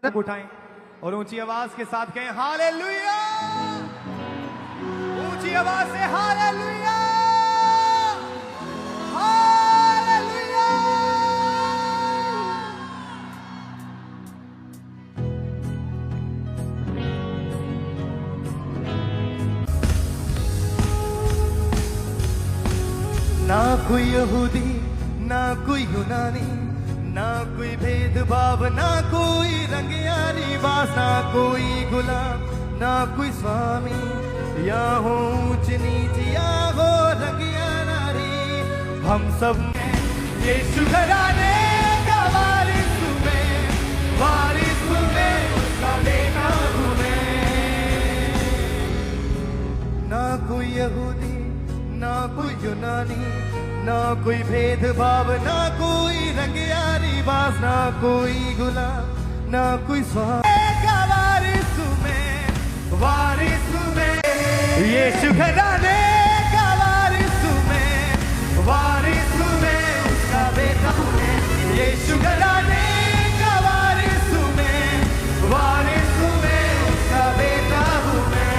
उठाएं और ऊंची आवाज के साथ कहें हालेलुया। ऊंची आवाज से हालेलुया, हालेलुया। ना कोई यहूदी ना कोई यूनानी, ना कोई भेदभाव ना कोई रंगिया लिबास, ना कोई गुलाम ना कोई स्वामी, या हो ऊंच नीच या हो रंगिया नारी, हम सब में यीशु घराने का वारिस में, वारिस में उसका बेटा हूं मैं। ना कोई यहूदी ना कोई यूनानी, ना कोई भेदभाव ना कोई रंगिया लिबास, ना कोई गुलाम ना कोई स्वामी, वारिस में, वारिस में यीशु घराने का वारिस में, वारिस में उसका बेटा हूं मैं। यीशु घराने का वारिस में, वारिस में उसका बेटा हूं मैं।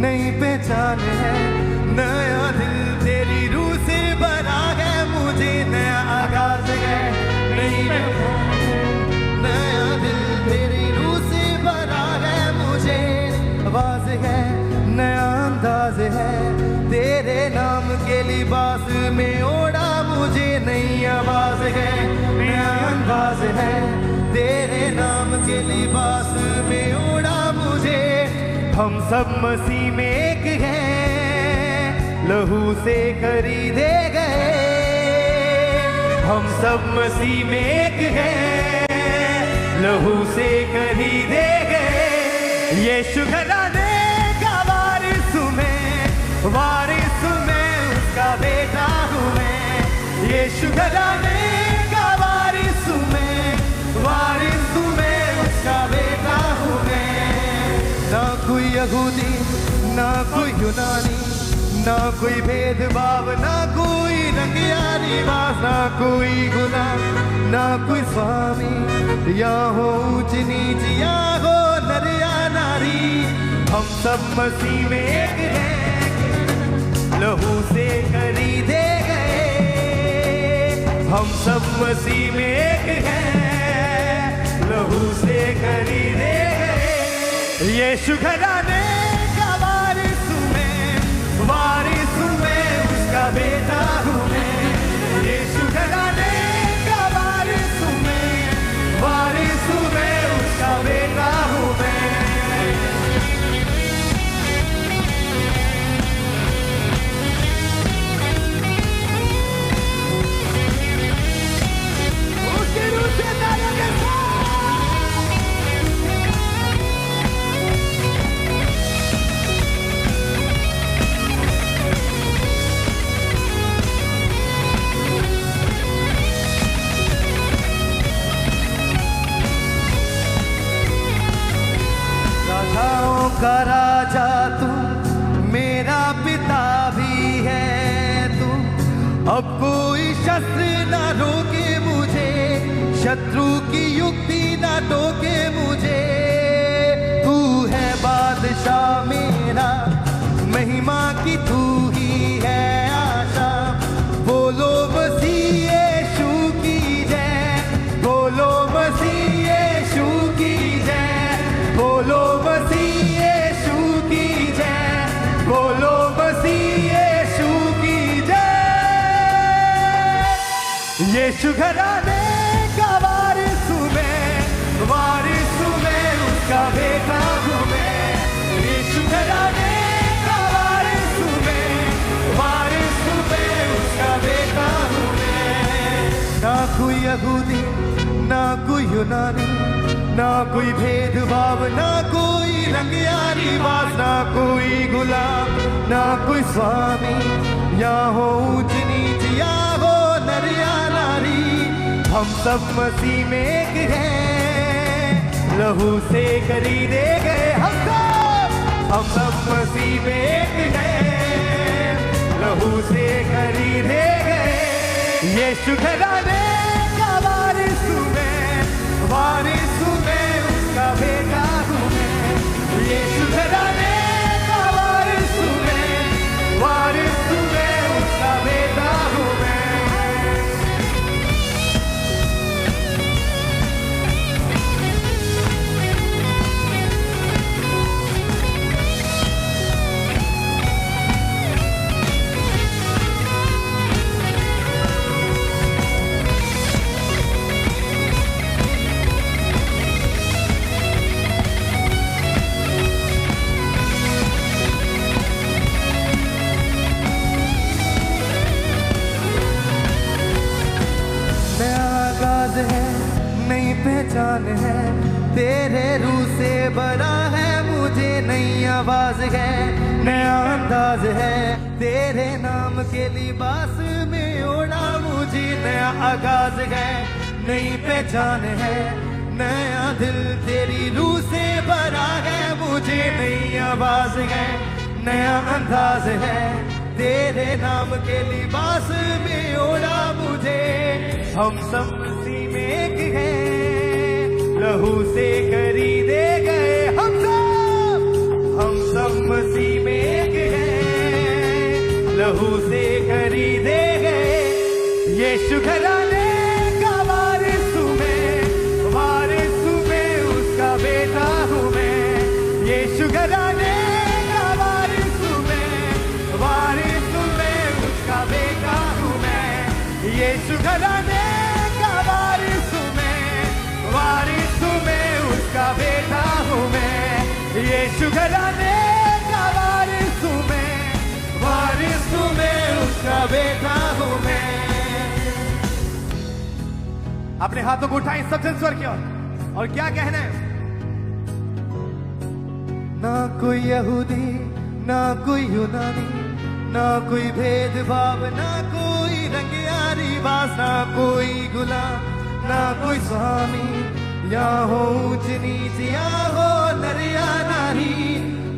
नई पहचान है, नया दिल तेरी रूह से बना है मुझे, नया आगाज है, नई नया दिल तेरी रूह से बना है मुझे, आवाज है नया अंदाज है, तेरे नाम के लिबास में ओढ़ा मुझे, नई आवाज है नया अंदाज है, तेरे नाम के लिबास में ओढ़ा मुझे। हम सब मसीह में एक हैं, लहू से खरीदे गए, हम सब मसीह में एक हैं, लहू से खरीदे गए। यीशु घराने का वारिस में, वारिस में उसका बेटा हूं मैं। यीशु घराने का वारिस में, वारिस में उसका बेटा हूं मैं। ना कोई यहूदी ना कोई यूनानी, ना कोई भेदभाव ना कोई रंगिया लिबास, ना कोई गुलाम ना कोई स्वामी, या हो ऊंच नीच या हो नर या नारी, हम सब मसीह में एक हैं, लहू से खरीदे गए। हम सब मसीह में एक हैं, लहू से खरीदे गए। यीशु घराने का वारिस में, वारिस में उसका बेटा हूं मैं। यीशु घराने का वारिस में, वारिस में उसका बेटा हूं मैं। उसके रूह से तारों के साथ का राजा तू, मेरा पिता भी है तू, अब कोई शस्त्र न रोके मुझे, शत्रु की युक्ति न टोके मुझे। तू है बादशाह मेरा, महिमा की तू ही है आशा, बोलो मसीह यीशु की जय, बोलो मसीह यीशु की जय, बोलो मसीह बोलो मसीह यीशु की जय। यीशु घराने का वारिस में, वारिस में उसका बेटा हूं मैं। यीशु घराने का वारिस में, वारिस में उसका बेटा हूं मैं। ना कोई यहूदी ना कोई यूनानी, ना कोई भेदभाव ना कोई रंगिया लिबास, ना कोई गुलाम ना कोई स्वामी, या हो ऊंच नीच या हम सब मसीह में एक हैं, लहू से खरीदे गए। हम सब मसीह में एक हैं, लहू से खरीदे गए। यीशु घराने का वारिस हूँ मैं, वारिस हूँ मैं, उसका बेटा हूँ मैं। यीशु घराने का वारिस हूँ मैं, वारिस हूँ मैं, उसका बेटा हूँ मैं। नई पहचान है, तेरे रूह से बड़ा है, मुझे नई आवाज है, नया अंदाज है, तेरे नाम के लिबास में ओढ़ा, मुझे नया आगाज है, नई पहचान है, नया दिल तेरी रूह से भरा है, मुझे नई आवाज है, नया अंदाज है, तेरे नाम के लिबास में ओढ़ा मुझे। हम सब मसीह में एक हैं, लहू से खरीदे गए। हम सब मसीह में एक हैं, लहू से खरीदे गए। यीशु घराने का वारिस हूँ मैं, वारिस हूँ मैं, उसका बेटा हूँ मैं। यीशु घराने का वारिस हूँ मैं, वारिस हूँ मैं, उसका बेटा हूँ मैं। यीशु घराने का वारिस हूँ मैं, वारिस हूँ मैं, उसका बेटा हूँ मैं। यीशु घराने का वारिस हूँ मैं, वारिस हूँ मैं, उसका बेटा हूँ मैं। अपने हाथों को उठाएं सब जन स्वर की ओर, और क्या कहना है? ना कोई यहूदी, ना कोई यूनानी, ना कोई भेदभाव, ना कोई रंगियारी बास, ना कोई गुलाम, ना कोई स्वामी, या हो ऊंच नीच, या हो नर या नारी।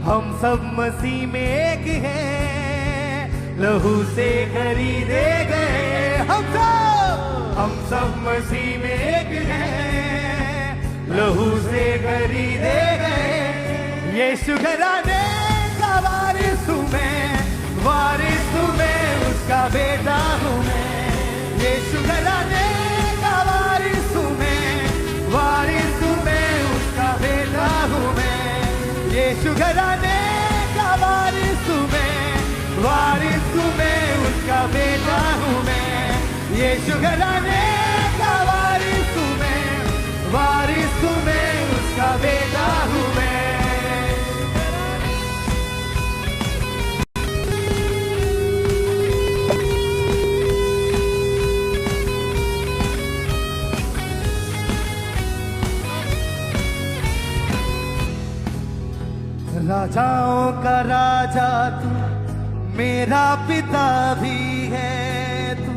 हम सब मसीह में एक हैं, लहू से खरीदे गए। हम सब मसीह में एक हैं, लहू से खरीदे गए। यीशु घराने का वारिस हूँ मैं, वारिस हूँ मैं, उसका बेटा हूँ मैं। यीशु घराने का वारिस हूँ मैं, वारिस हूँ मैं, उसका बेटा हूँ मैं। यीशु घराने का वारिस हूँ मैं, वारिस हूँ मैं, उसका बेटा हूँ मैं। यीशु घराने का वारिस हूँ मैं, वारिस हूँ मैं, उसका बेटा हूँ मैं। राजाओं का राजा तू, मेरा पिता भी है तू।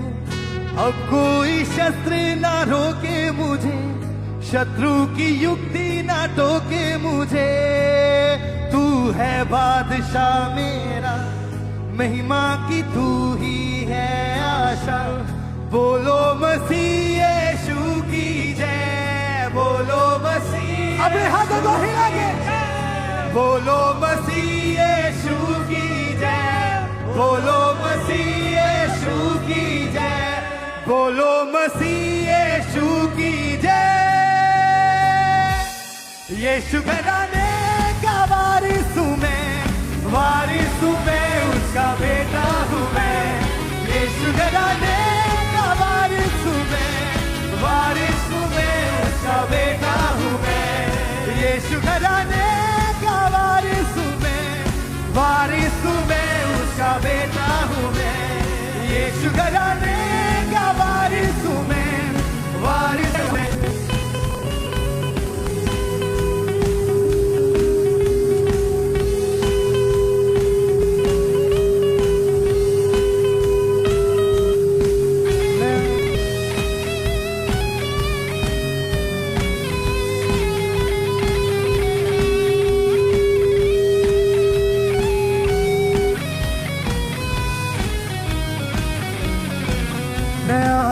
अब कोई शस्त्र ना रोके मुझे, शत्रु की युक्ति ना टोके मुझे। तू है बादशाह मेरा, महिमा की तू ही है आशा। बोलो मसीह यीशु की जय, बोलो मसीह। अपने हाथों को हिला के बोलो मसीह यीशु की जय, बोलो मसीह यीशु की जय, बोलो मसीह यीशु की जय। यीशु घराने का वारिस हूँ मैं, वारिस हूँ मैं, उसका बेटा हूँ मैं। यीशु घराने का वारिस हूँ मैं, वारिस हूँ मैं, उसका बेटा हूँ मैं। यीशु घराने वारिस हूँ मैं, वारिस हूँ मैं, उसका बेटा हूँ मैं। यीशु घराने का वारिस हूँ मैं, वारिस हूँ मैं।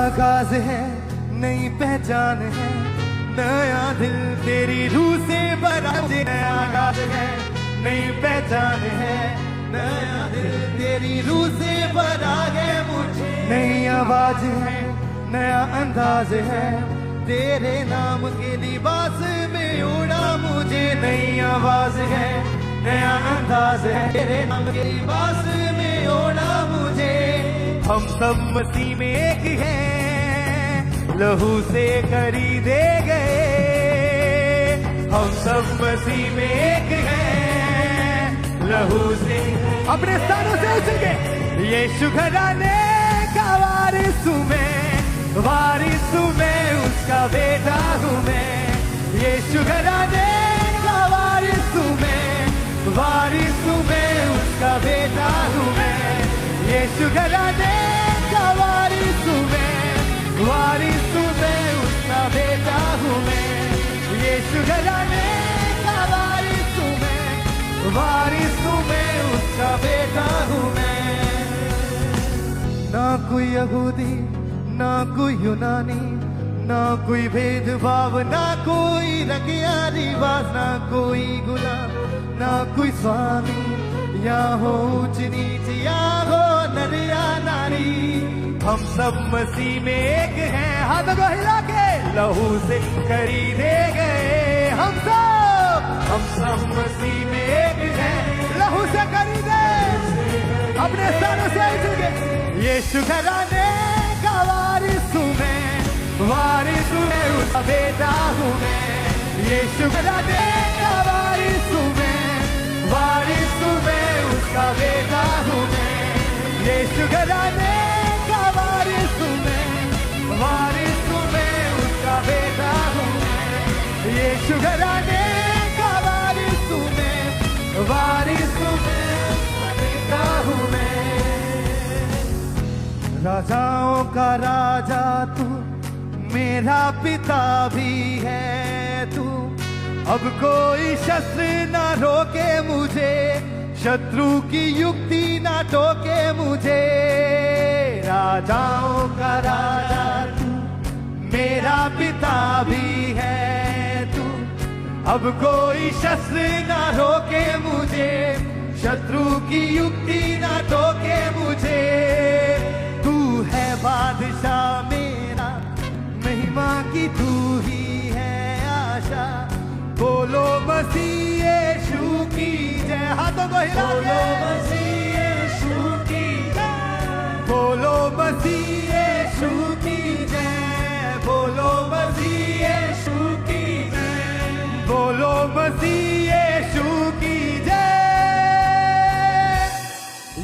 आगाज है, नई पहचान है, नया दिल तेरी रूह से भरा। नया आगाज है, नई पहचान है, नया दिल तेरी रूह से भरा है मुझे। नई आवाज है, नया अंदाज है, तेरे नाम के लिबास में उड़ा मुझे। नई आवाज है, नया अंदाज है, तेरे नाम के लिबास में उड़ा मुझे। हम सब मसीह में एक हैं, लहू से खरीदे गए। हम सब मसीह में एक हैं, लहू से। अपने स्थानों से उछल के यीशु घराने का वारिस हूँ मैं, उसका बेटा हूँ मैं। यीशु घराने का वारिस हूँ मैं, उसका बेटा हूँ मैं। यीशु घराने का वारिस हूँ मैं, उसका बेटा हूँ मैं। यीशु घराने का वारिस हूँ मैं, उसका बेटा हूँ मैं। ना कोई यहूदी, ना कोई यूनानी, ना कोई भेदभाव, ना कोई रंगिया रिवाज, ना कोई गुलाम, ना कोई स्वामी, या हो ऊंच नीच, या हो नर या नारी। हम सब मसीह में एक हैं, हाथों को हिला के लहू से खरीदे गए। हम सब मसीह में एक हैं, लहू से खरीदे। अपने स्थानों से उठ के यीशु घराने का वारिस हूँ मैं, उसका बेटा हूँ मैं। यीशु घराने का वारिस हूँ मैं, उसका बेटा हूँ मैं। यीशु घराने का वारिस हूँ मैं, उसका बेटा हूँ मैं। यीशु घराने का वारिस हूँ मैं, उसका बेटा हूँ मैं। राजाओं का राजा तू, मेरा पिता भी है तू। अब कोई शस्त्र ना रोके मुझे, शत्रु की युक्ति ना टोके मुझे। राजाओं का राजा तू, मेरा पिता भी है तू। अब कोई शस्त्र ना रोके मुझे, शत्रु की युक्ति ना टोके मुझे। तू है बादशाह मेरा, महिमा की तू ही है आशा। बोलो मसीह यीशु की जय, हाथों को हिला के बोलो मसीह यीशु की जय, बोलो मसीह यीशु की जय, बोलो मसीह यीशु की जय, बोलो मसीह यीशु की जय।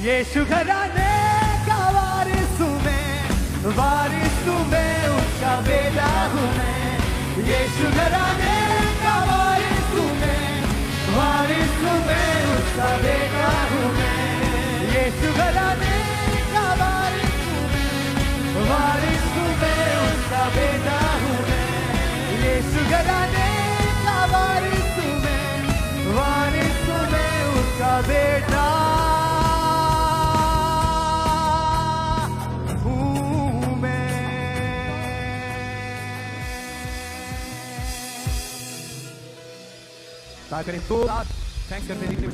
यीशु घराने का वारिस हूँ मैं, उसका बेटा हूँ मैं। यीशु घराने का वारिस हूँ मैं, उसका बेटा हूँ मैं। यीशु घराने का वारिस हूँ मैं, उसका बेटा हूँ मैं। यीशु घराने का वारिस हूँ मैं, उसका बेटा हूँ मैं। करें तो थैंक्स करने के लिए